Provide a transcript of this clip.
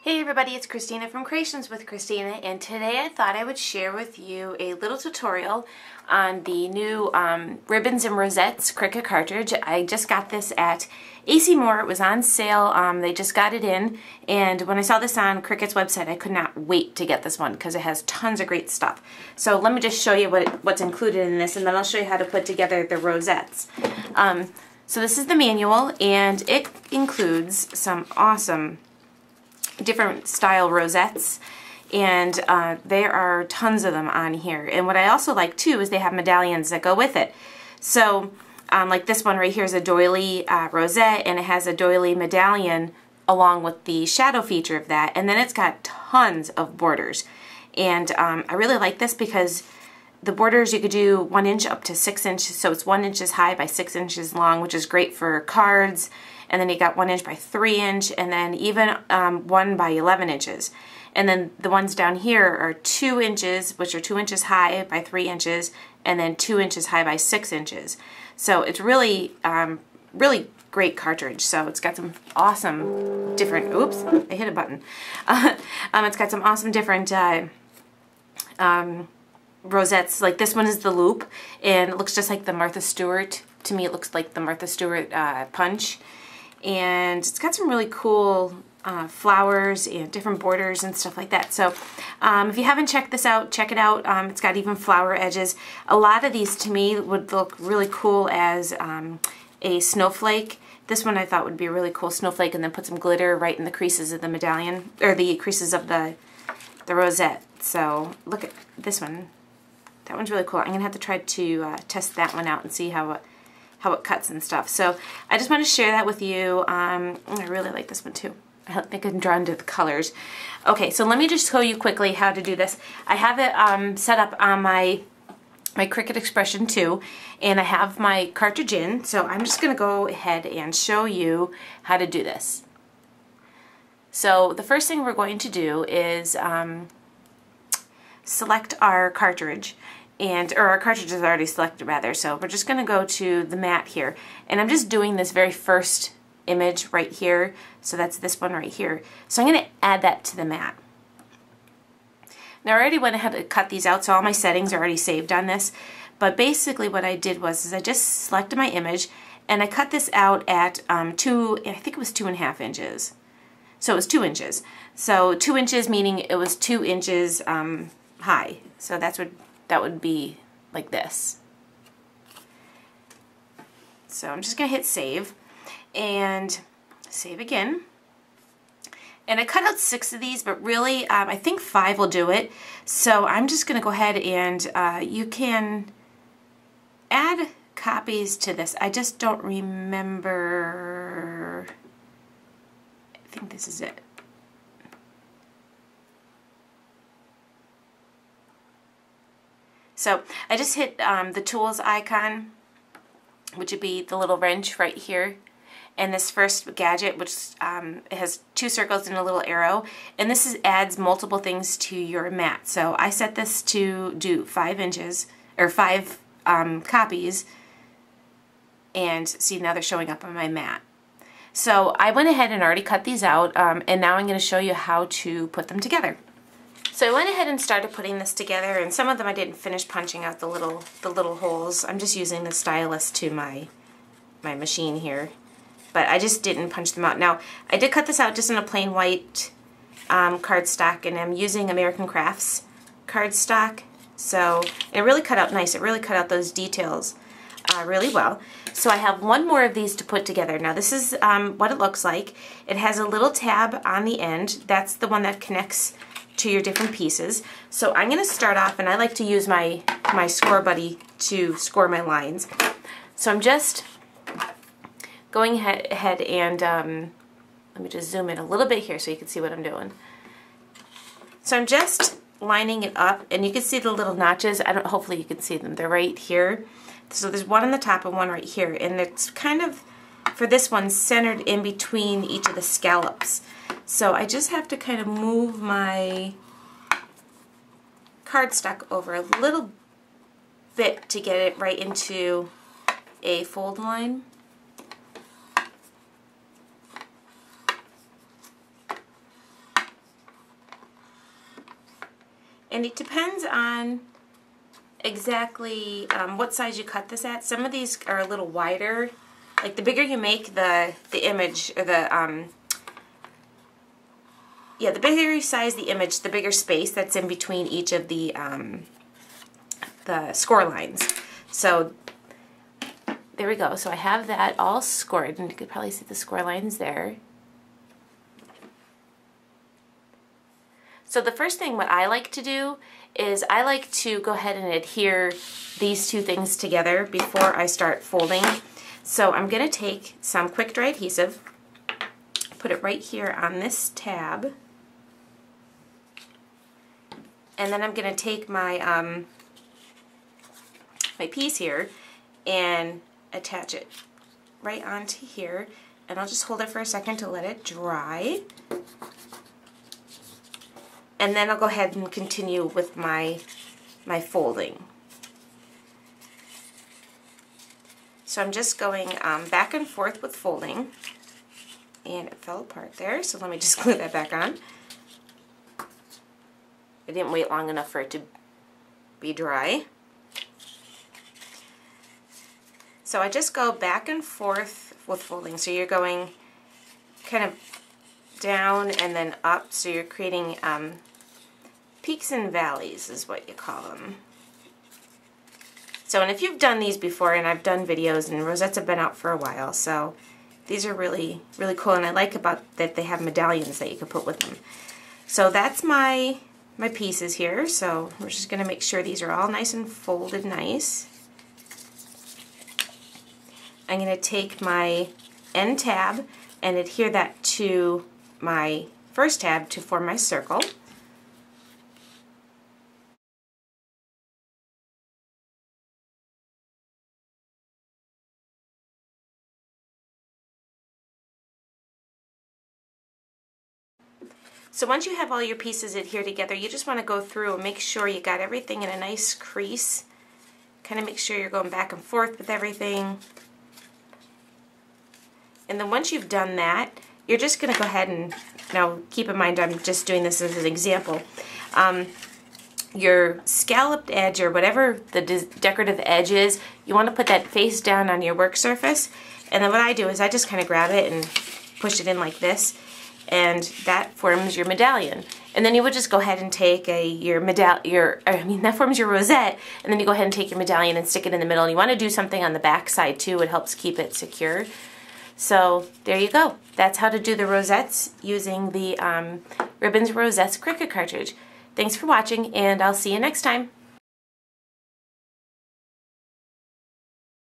Hey everybody, it's Christina from Creations with Christina, and today I thought I would share with you a little tutorial on the new Ribbons and Rosettes Cricut cartridge. I just got this at AC Moore. It was on sale. They just got it in, and when I saw this on Cricut's website, I could not wait to get this one because it has tons of great stuff. So let me just show you what's included in this, and then I'll show you how to put together the rosettes. So this is the manual, and it includes some awesome different style rosettes, and there are tons of them on here. And what I also like too is they have medallions that go with it. So like this one right here is a doily rosette, and it has a doily medallion along with the shadow feature of that, and then it's got tons of borders. And I really like this because the borders you could do 1 inch up to 6 inches, so it's 1 inch high by 6 inches long, which is great for cards. And then you got 1 inch by 3 inch, and then even 1 by 11 inches. And then the ones down here are 2 inches, which are 2 inches high by 3 inches, and then 2 inches high by 6 inches. So it's really, really great cartridge. So it's got some awesome different, oops, I hit a button. It's got some awesome different rosettes. Like this one is the loop, and it looks just like the Martha Stewart. To me, it looks like the Martha Stewart punch. And it's got some really cool flowers and different borders and stuff like that. So if you haven't checked this out, check it out. It's got even flower edges. A lot of these to me would look really cool as a snowflake. This one I thought would be a really cool snowflake, and then put some glitter right in the creases of the medallion, or the creases of the rosette. So look at this one. That one's really cool. I'm going to have to try to test that one out and see how it cuts and stuff. So I just want to share that with you. I really like this one too. I think I'm drawn to the colors. Okay, so let me just show you quickly how to do this. I have it set up on my Cricut Expression 2, and I have my cartridge in, so I'm just going to go ahead and show you how to do this. So the first thing we're going to do is select our cartridge. Or our cartridge is already selected rather, so we're just going to go to the mat here, and I'm just doing this very first image right here, so that's this one right here. So I'm going to add that to the mat. Now I already went ahead and cut these out, so all my settings are already saved on this, but basically what I did was I just selected my image, and I cut this out at I think it was 2.5 inches. So it was 2 inches. So 2 inches meaning it was 2 inches high. So that would be like this. So I'm just going to hit save and save again. And I cut out 6 of these, but really I think 5 will do it. So I'm just going to go ahead and you can add copies to this. I just don't remember. I think this is it. So I just hit the tools icon, which would be the little wrench right here, and this first gadget, which it has 2 circles and a little arrow, and this adds multiple things to your mat. So I set this to do 5 inches, or 5 copies, and see, now they're showing up on my mat. So I went ahead and already cut these out, and now I'm going to show you how to put them together. So I went ahead and started putting this together, and some of them I didn't finish punching out the little holes. I'm just using the stylus to my machine here, but I just didn't punch them out. Now I did cut this out just in a plain white cardstock, and I'm using American Crafts cardstock. So it really cut out nice. It really cut out those details really well. So I have one more of these to put together. Now this is what it looks like. It has a little tab on the end. That's the one that connects to your different pieces. So I'm going to start off, and I like to use my score buddy to score my lines. So I'm just going ahead and let me just zoom in a little bit here so you can see what I'm doing. So I'm just lining it up, and you can see the little notches. Hopefully you can see them. They're right here. So there's one on the top and one right here, and it's kind of, for this one, centered in between each of the scallops. So I just have to kind of move my cardstock over a little bit to get it right into a fold line. And it depends on exactly what size you cut this at. Some of these are a little wider. Like the bigger you make the image, or the bigger you size the image, the bigger space that's in between each of the score lines. So there we go. So I have that all scored, and you could probably see the score lines there. So the first thing what I like to do is I like to go ahead and adhere these two things together before I start folding. So I'm going to take some quick dry adhesive, put it right here on this tab, and then I'm going to take my my piece here and attach it right onto here, and I'll just hold it for a second to let it dry. And then I'll go ahead and continue with my folding. So I'm just going back and forth with folding, and it fell apart there, so let me just glue that back on. I didn't wait long enough for it to be dry. So I just go back and forth with folding. So you're going kind of down and then up, so you're creating peaks and valleys is what you call them. So, and if you've done these before, and I've done videos, and Rosettes have been out for a while, so these are really, really cool, and I like about that they have medallions that you can put with them. So that's my pieces here, so we're just going to make sure these are all nice and folded nice. I'm going to take my end tab and adhere that to my first tab to form my circle. So once you have all your pieces adhered together, you just want to go through and make sure you got everything in a nice crease. Kind of make sure you're going back and forth with everything. And then once you've done that, you're just going to go ahead and, now keep in mind I'm just doing this as an example, your scalloped edge or whatever the decorative edge is, you want to put that face down on your work surface. And then what I do is I just kind of grab it and push it in like this, and that forms your medallion. And then you would just go ahead and take that forms your rosette, and then you go ahead and take your medallion and stick it in the middle. And you want to do something on the back side too, it helps keep it secure. So there you go. That's how to do the rosettes using the Ribbons Rosettes Cricut cartridge. Thanks for watching, and I'll see you next time.